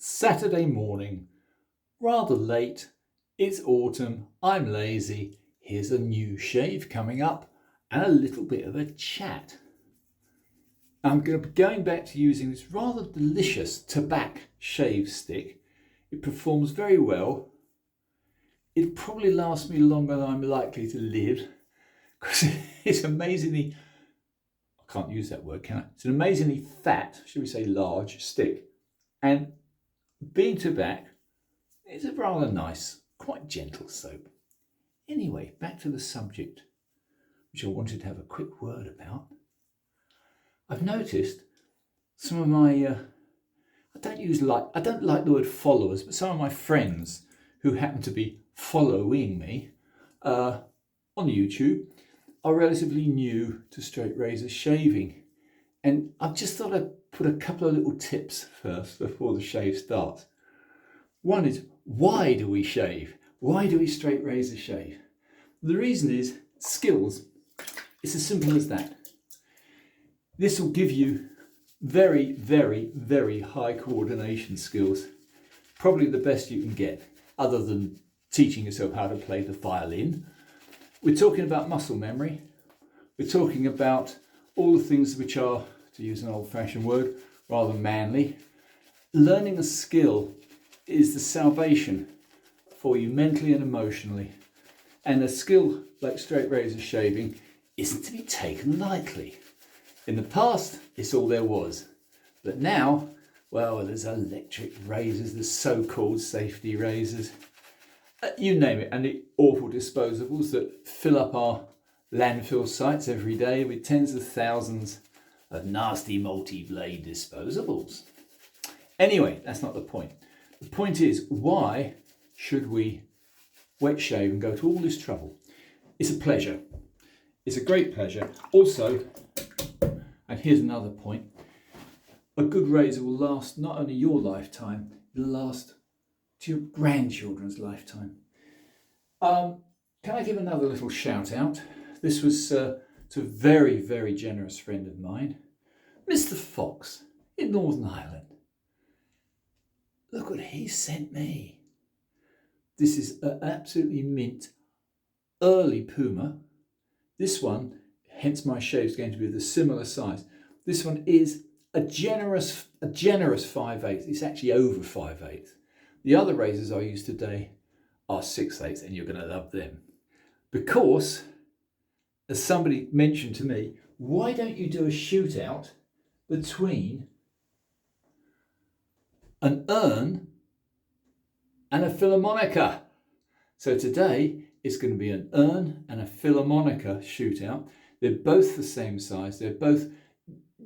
Saturday morning, rather late, it's autumn, I'm lazy, here's a new shave coming up and a little bit of a chat. I'm going to be going back to using this rather delicious Tabac shave stick. It performs very well. It'll probably last me longer than I'm likely to live because it's amazingly, I can't use that word, can I? It's an amazingly fat, should we say large stick. And being Tabac, it's a rather nice, quite gentle soap. Anyway, back to the subject, which I wanted to have a quick word about. I've noticed some of my, I don't like the word followers, but some of my friends who happen to be following me on YouTube are relatively new to straight razor shaving. And I've just thought I'd put a couple of little tips first before the shave starts. One is, why do we shave? Why do we straight razor shave? The reason is skills. It's as simple as that. This will give you very, very, very high coordination skills. Probably the best you can get, other than teaching yourself how to play the violin. We're talking about muscle memory. We're talking about all the things which are, to use an old-fashioned word, rather manly. Learning a skill is the salvation for you mentally and emotionally. And a skill like straight razor shaving isn't to be taken lightly. In the past, it's all there was. But now, well, there's electric razors, there's so-called safety razors, you name it, and the awful disposables that fill up our landfill sites every day with tens of thousands of nasty multi-blade disposables. Anyway, that's not the point. The point is, why should we wet shave and go to all this trouble? It's a pleasure. It's a great pleasure. Also, and here's another point, a good razor will last not only your lifetime, it'll last to your grandchildren's lifetime. Can I give another little shout out? This was to a very, very generous friend of mine, Mr. Fox in Northern Ireland. Look what he sent me. This is an absolutely mint early Puma. This one, hence my shave, is going to be of the similar size. This one is a generous 5/8. It's actually over 5/8. The other razors I use today are 6/8, and you're going to love them. Because, as somebody mentioned to me, why don't you do a shootout between an ERN and a Philharmonica? So today it's going to be an ERN and a Philharmonica shootout. They're both the same size. They're both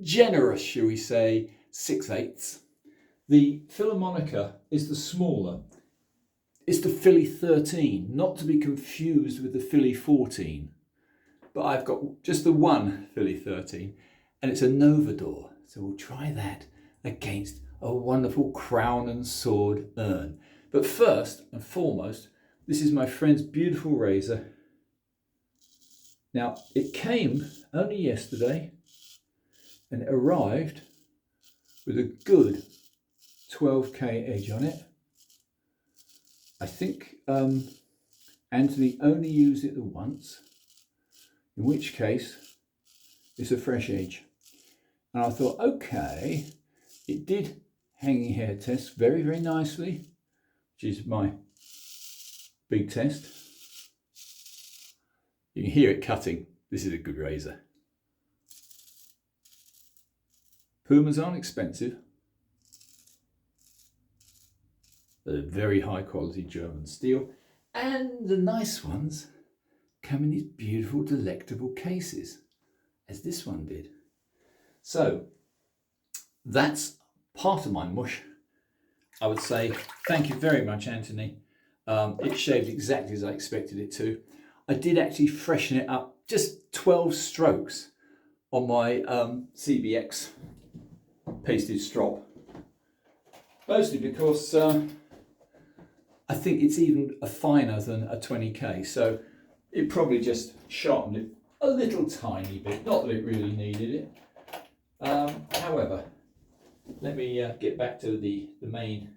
generous, shall we say, 6/8. The Philharmonica is the smaller. It's the Philly 13, not to be confused with the Philly 14. But I've got just the one Philly 13, and it's a Novador. So we'll try that against a wonderful crown and sword ERN. But first and foremost, this is my friend's beautiful razor. Now, it came only yesterday and it arrived with a good 12k edge on it. I think Anthony only used it the once, in which case it's a fresh edge. And I thought, okay, it did hanging hair test very, very nicely, which is my big test. You can hear it cutting. This is a good razor. Pumas aren't expensive. They're very high quality German steel. And the nice ones come in these beautiful, delectable cases, as this one did. So that's part of my mush. I would say thank you very much, Anthony. It shaved exactly as I expected it to. I did actually freshen it up, just 12 strokes on my CBX pasted strop. Mostly because I think it's even finer than a 20k, so it probably just sharpened it a little tiny bit, not that it really needed it. However, let me get back to the main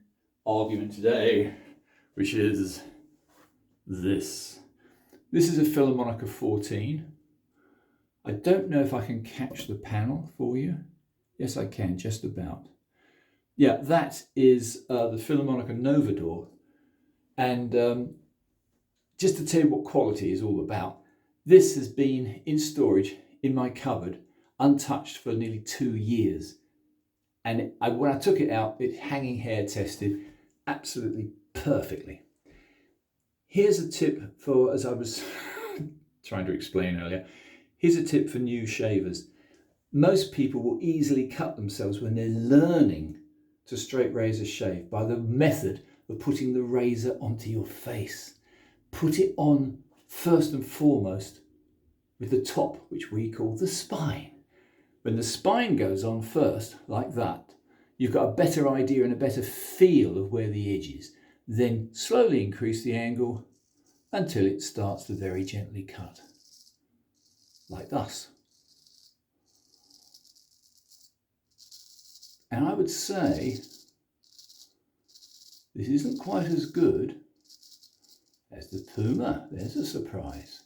argument today, which is this. This is a Philharmonica 14. I don't know if I can catch the panel for you. Yes, I can, just about. Yeah, that is the Philharmonica Novador. And just to tell you what quality is all about, this has been in storage in my cupboard, untouched for nearly 2 years. And when I took it out, it hanging hair tested absolutely perfectly. Here's a tip for, as I was trying to explain earlier, here's a tip for new shavers. Most people will easily cut themselves when they're learning to straight razor shave by the method of putting the razor onto your face. Put it on first and foremost with the top, which we call the spine. When the spine goes on first, like that, you've got a better idea and a better feel of where the edge is. Then slowly increase the angle until it starts to very gently cut, like thus. And I would say this isn't quite as good as the Puma. There's a surprise.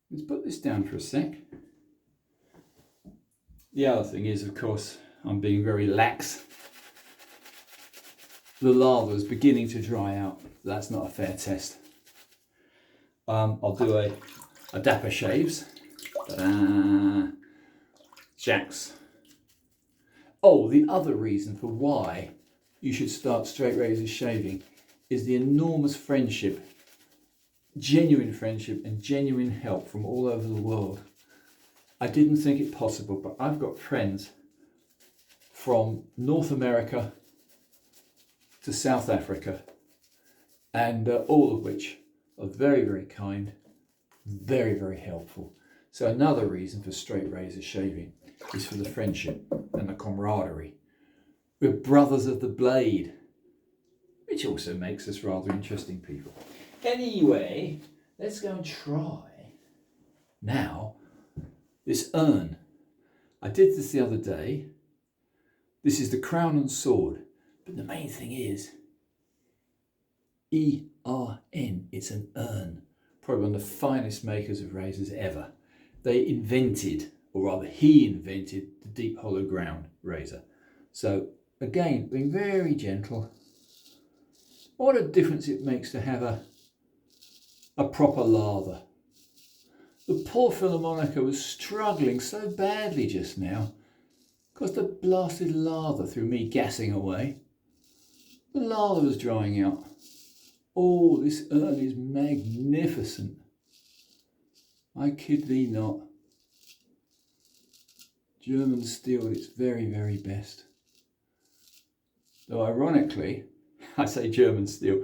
Let's put this down for a sec. The other thing is, of course, I'm being very lax. The lather is beginning to dry out. That's not a fair test. I'll do a dapper shaves. Jacks. Oh, the other reason for why you should start straight razor shaving is the enormous friendship, genuine friendship and genuine help from all over the world. I didn't think it possible, but I've got friends from North America to South Africa, and all of which are very, very kind, very, very helpful. So another reason for straight razor shaving is for the friendship and the camaraderie. We're brothers of the blade, which also makes us rather interesting people. Anyway, let's go and try now this urn. I did this the other day. This is the Crown and Sword, but the main thing is ERN. It's an urn, probably one of the finest makers of razors ever. They invented, or rather he invented, the deep hollow ground razor. So again, being very gentle. What a difference it makes to have a proper lather. The poor Philharmonica was struggling so badly just now because the blasted lather through me gassing away. The lather was drying out. Oh, this urn is magnificent. I kid thee not. German steel at its very, very best. Though ironically, I say German steel.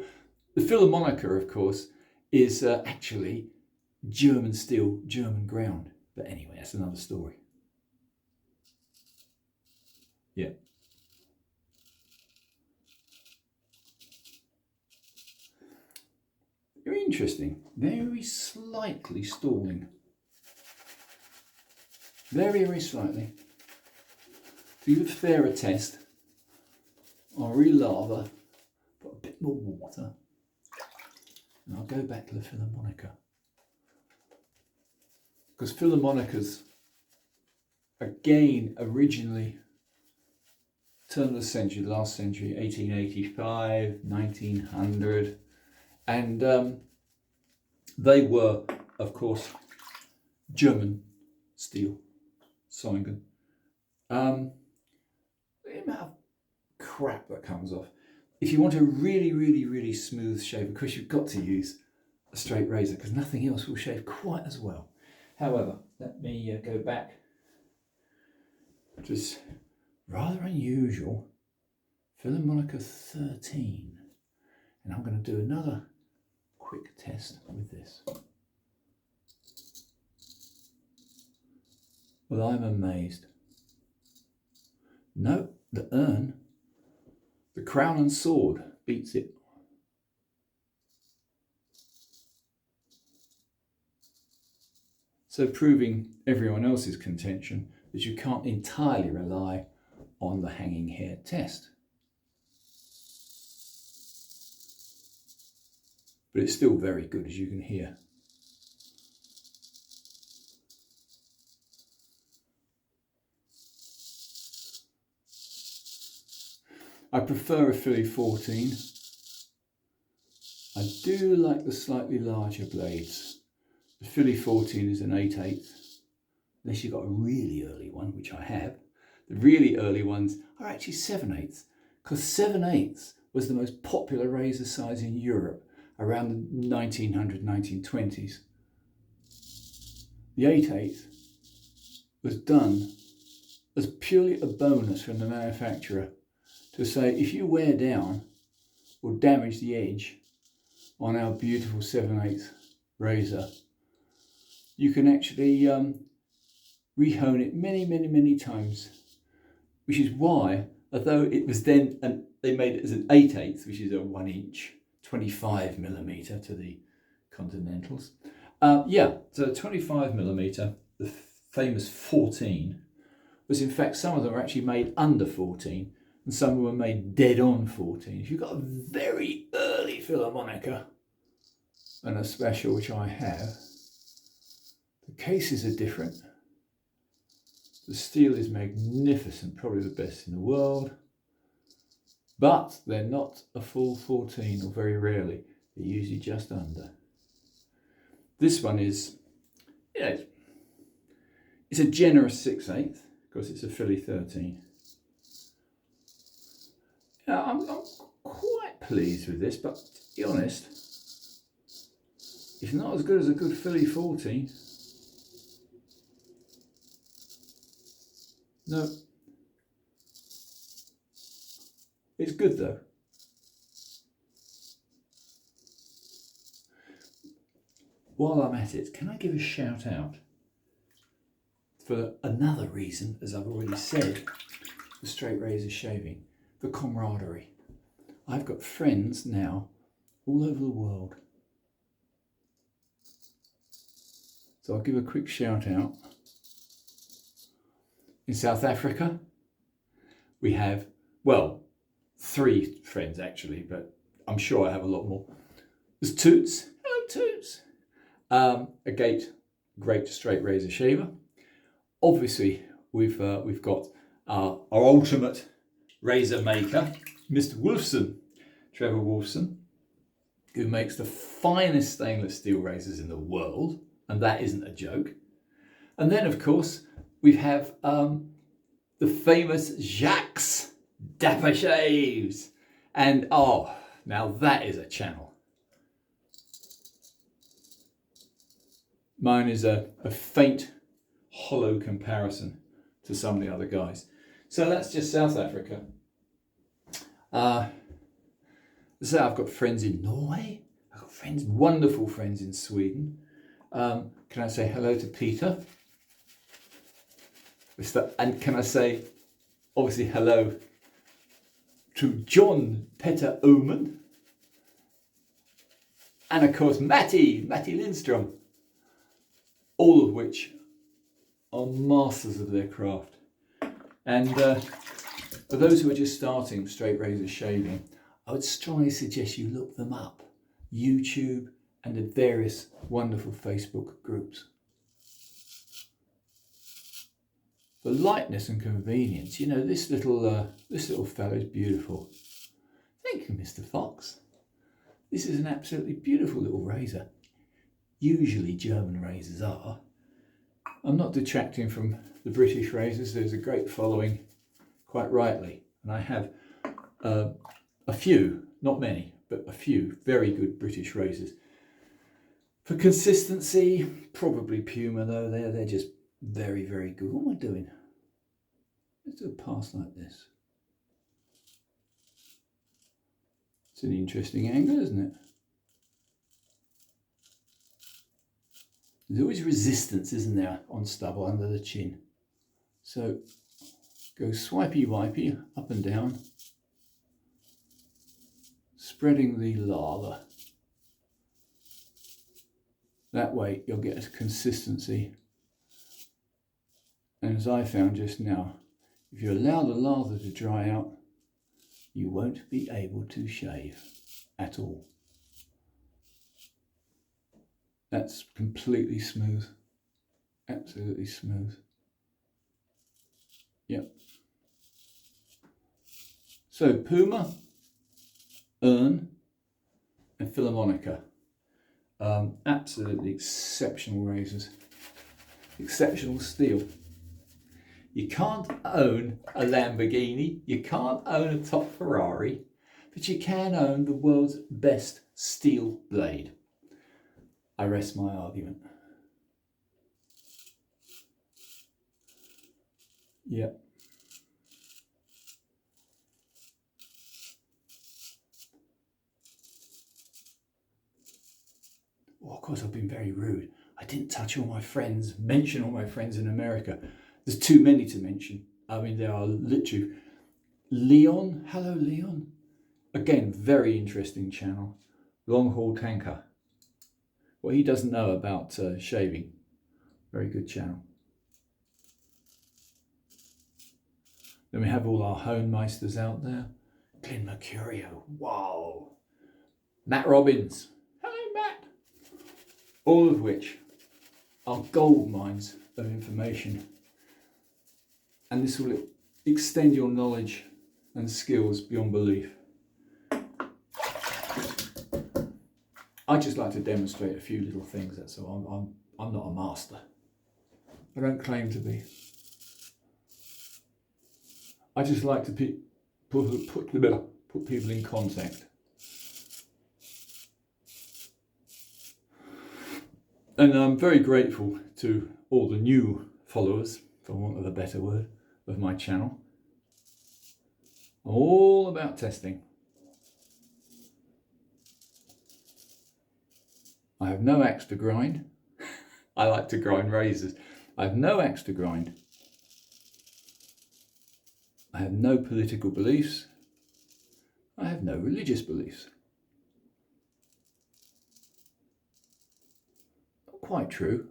The Philharmonica, of course, is actually German steel, German ground. But anyway, that's another story. Yeah. Very interesting. Very slightly stalling. Very, very slightly. To give a fairer test, I'll re-lather, put a bit more water, and I'll go back to the Philharmonica. Because Philharmonicas, again, originally, turn of the century, last century, 1885, 1900, and they were, of course, German steel, Soingen. The amount of crap that comes off. If you want a really, really, really smooth shave, of course you've got to use a straight razor because nothing else will shave quite as well. However, let me go back to this rather unusual Philharmonica 13, and I'm going to do another quick test with this. Well, I'm amazed. No, the urn, the Crown and Sword beats it. So proving everyone else's contention that you can't entirely rely on the hanging hair test. but it's still very good, as you can hear. I prefer a Philly 14. I do like the slightly larger blades. The Philly 14 is an 8/8, unless you've got a really early one, which I have. The really early ones are actually 7/8, because 7/8 was the most popular razor size in Europe around the 1920s. The 8/8 was done as purely a bonus from the manufacturer to say, if you wear down or damage the edge on our beautiful 7/8 razor, you can actually rehone it many times, which is why, although it was then, they made it as an 8/8, which is a 1 inch, 25mm to the continentals. So 25mm, the famous 14, was in fact, some of them were actually made under 14, and some were made dead on 14. If you've got a very early Philharmonica, and a special, which I have, the cases are different. The steel is magnificent, probably the best in the world, but they're not a full 14, or very rarely. They're usually just under. This one is, it's a generous 6/8, because it's a Philly 13. Now, I'm quite pleased with this, but to be honest, it's not as good as a good Philly 14. No. It's good though. While I'm at it, can I give a shout out for another reason, as I've already said, for straight razor shaving, the camaraderie. I've got friends now all over the world. So I'll give a quick shout out. In South Africa, we have, well, 3 friends actually, but I'm sure I have a lot more. There's Toots. Hello, Toots. A great straight razor shaver. Obviously, we've got our ultimate razor maker, Mr. Wolfson, Trevor Wolfson, who makes the finest stainless steel razors in the world, and that isn't a joke. And then, of course, we have the famous Jacques Dapper Shaves. And oh, now that is a channel. Mine is a faint, hollow comparison to some of the other guys. So that's just South Africa. So I've got friends in Norway. I've got friends, wonderful friends in Sweden. Can I say hello to Peter? And can I say, obviously, hello to John Petter Oman, and of course Matty Lindstrom, all of which are masters of their craft. And for those who are just starting straight razor shaving, I would strongly suggest you look them up. YouTube and the various wonderful Facebook groups. For lightness and convenience, you know, this little fellow is beautiful. Thank you, Mr. Fox. This is an absolutely beautiful little razor. Usually German razors are. I'm not detracting from the British razors. There's a great following, quite rightly. And I have a few, not many, but a few very good British razors. For consistency, probably Puma though. They're just very, very good. What am I doing? Let's do a pass like this. It's an interesting angle, isn't it? There's always resistance, isn't there, on stubble under the chin. So go swipey wipey up and down, spreading the lather. That way you'll get a consistency. And as I found just now, if you allow the lather to dry out, you won't be able to shave at all. That's completely smooth. Absolutely smooth. Yep. So Puma, ERN and Philharmonica. Absolutely exceptional razors. Exceptional steel. You can't own a Lamborghini, you can't own a top Ferrari, but you can own the world's best steel blade. I rest my argument. Yep. Well, of course, I've been very rude. I didn't touch all my friends, mention all my friends in America. There's too many to mention. I mean, there are literally Leon. Hello, Leon. Again, very interesting channel. Long haul tanker. What he doesn't know about shaving. Very good channel. Then we have all our Honemeisters out there. Glenn Mercurio. Wow. Matt Robbins. Hello, Matt. All of which are gold mines of information. And this will extend your knowledge and skills beyond belief. I just like to demonstrate a few little things, that's all. I'm not a master. I don't claim to be. I just like to put people in contact. And I'm very grateful to all the new followers, for want of a better word, of my channel. All about testing. I have no axe to grind. I like to grind razors. I have no axe to grind. I have no political beliefs. I have no religious beliefs. Not quite true.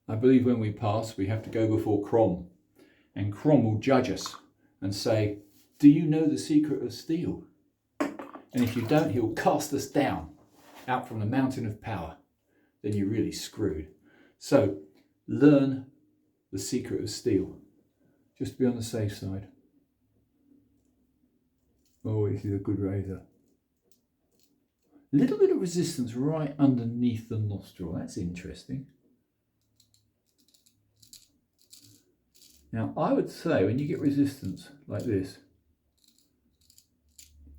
I believe when we pass, we have to go before Crom, and Crom will judge us and say, do you know the secret of steel? And if you don't, he'll cast us down, out from the mountain of power. Then you're really screwed. So, learn the secret of steel, just to be on the safe side. Oh, this is a good razor. A little bit of resistance right underneath the nostril. That's interesting. Now, I would say when you get resistance like this,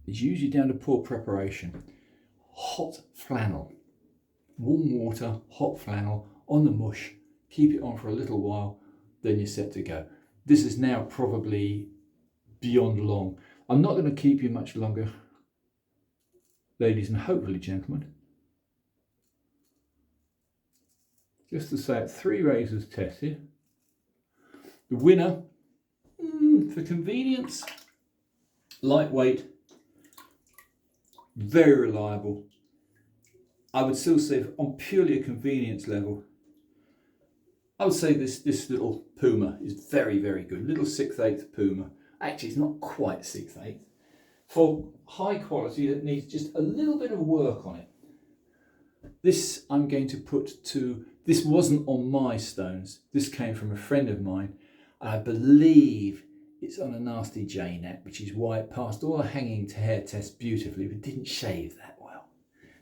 it's usually down to poor preparation. Hot flannel, warm water, hot flannel on the mush, keep it on for a little while, then you're set to go. This is now probably beyond long. I'm not going to keep you much longer, ladies and hopefully gentlemen. Just to say, 3 razors tested. The winner, for convenience, lightweight, very reliable. I would still say on purely a convenience level, I would say this little Puma is very, very good. Little 6/8 Puma. Actually, it's not quite 6/8. For high quality that needs just a little bit of work on it. This I'm going to put to, this wasn't on my stones. This came from a friend of mine. I believe it's on a nasty J-net, which is why it passed all the hanging hair tests beautifully, but didn't shave that well.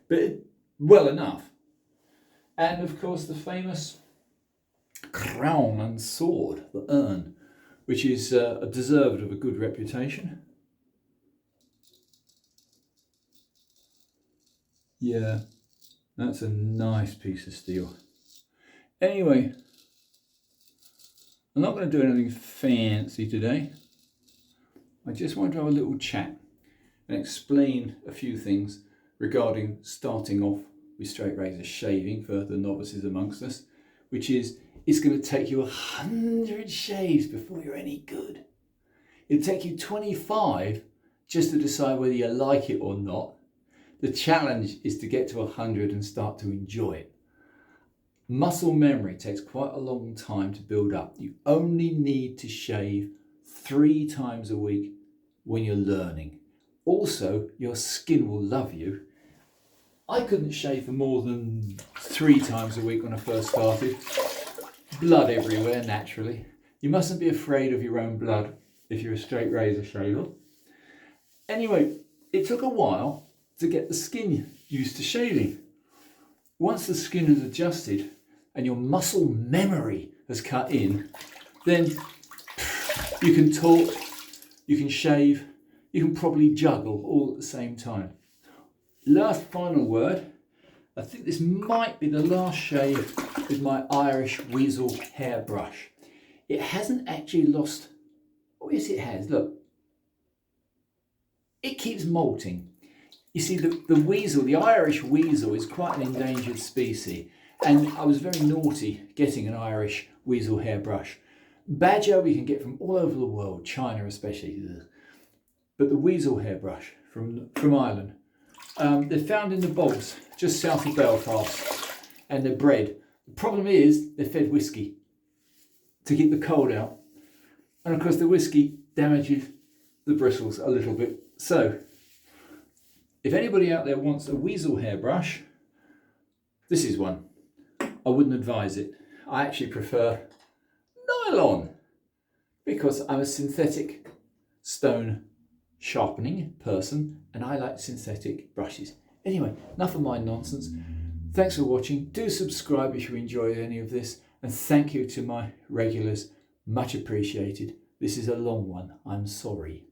But well enough. And of course the famous crown and sword, the ERN, which is deserved of a good reputation. Yeah, that's a nice piece of steel. Anyway, I'm not going to do anything fancy today. I just want to have a little chat and explain a few things regarding starting off with straight razor shaving for the novices amongst us, which is, it's going to take you 100 shaves before you're any good. It'll take you 25 just to decide whether you like it or not. The challenge is to get to 100 and start to enjoy it. Muscle memory takes quite a long time to build up. You only need to shave 3 times a week when you're learning. Also, your skin will love you. I couldn't shave for more than 3 times a week when I first started. Blood everywhere, naturally. You mustn't be afraid of your own blood if you're a straight razor shaver. Anyway, it took a while to get the skin used to shaving. Once the skin is adjusted and your muscle memory has cut in, then you can talk, you can shave, you can probably juggle all at the same time. Last final word, I think this might be the last shave with my Irish Weasel hairbrush. It hasn't actually lost, oh yes it has, look. It keeps molting. You see, the weasel, the Irish weasel, is quite an endangered species, and I was very naughty getting an Irish weasel hairbrush. Badger we can get from all over the world, China especially, but the weasel hairbrush from Ireland, they're found in the bogs just south of Belfast, and they're bred. The problem is they're fed whiskey to keep the cold out, and of course the whiskey damages the bristles a little bit. So if anybody out there wants a weasel hairbrush, this is one. I wouldn't advise it. I actually prefer nylon because I'm a synthetic stone sharpening person and I like synthetic brushes. Anyway, enough of my nonsense. Thanks for watching. Do subscribe if you enjoy any of this, and thank you to my regulars. Much appreciated. This is a long one. I'm sorry.